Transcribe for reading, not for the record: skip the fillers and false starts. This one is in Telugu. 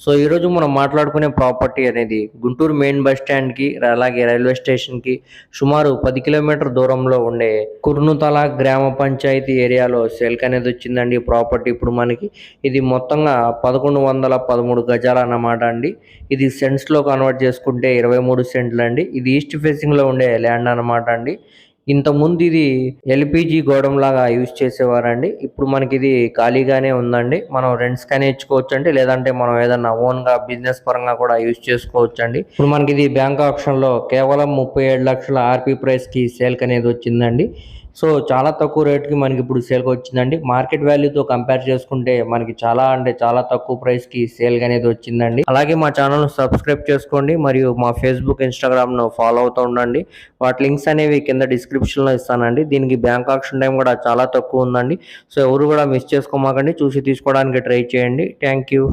సో ఈరోజు మనం మాట్లాడుకునే ప్రాపర్టీ అనేది గుంటూరు మెయిన్ బస్ స్టాండ్కి అలాగే రైల్వే స్టేషన్కి సుమారు 10 కిలోమీటర్ దూరంలో ఉండే కుర్నుతల గ్రామ పంచాయతీ ఏరియాలో సేల్కి అనేది వచ్చిందండి. ప్రాపర్టీ ఇప్పుడు మనకి ఇది మొత్తంగా 1113 గజాలు అన్నమాట అండి. ఇది సెంట్స్లో కన్వర్ట్ చేసుకుంటే 23 సెంట్లు అండి. ఇది ఈస్ట్ ఫేసింగ్లో ఉండే ల్యాండ్ అన్నమాట అండి. ఇంతకుముందు ఇది ఎల్పిజి గోడం లాగా యూజ్ చేసేవారండి. ఇప్పుడు మనకి ఇది ఖాళీగానే ఉందండి. మనం రెంట్స్ కానీ ఇచ్చుకోవచ్చు అండి, లేదంటే మనం ఏదన్నా ఓన్గా బిజినెస్ పరంగా కూడా యూజ్ చేసుకోవచ్చు అండి. ఇప్పుడు మనకి ఇది బ్యాంక్ ఆప్షన్లో కేవలం 37 లక్షల ఆర్పీ ప్రైస్కి సేల్కి అనేది వచ్చిందండి. సో చాలా తక్కువ రేట్కి మనకి ఇప్పుడు సేల్కి వచ్చిందండి. మార్కెట్ వాల్యూతో కంపేర్ చేసుకుంటే మనకి చాలా అంటే చాలా తక్కువ ప్రైస్కి సేల్ అనేది వచ్చిందండి. అలాగే మా ఛానల్ను సబ్స్క్రైబ్ చేసుకోండి మరియు మా ఫేస్బుక్ ఇన్స్టాగ్రామ్ను ఫాలో అవుతూ ఉండండి. వాటి లింక్స్ అనేవి కింద డిస్క్రిప్షన్లో ఇస్తానండి. దీనికి బ్యాంక్ ఆప్షన్ టైం కూడా చాలా తక్కువ ఉందండి. సో ఎవరు కూడా మిస్ చేసుకోమాకండి, చూసి తీసుకోవడానికి ట్రై చేయండి. Thank you.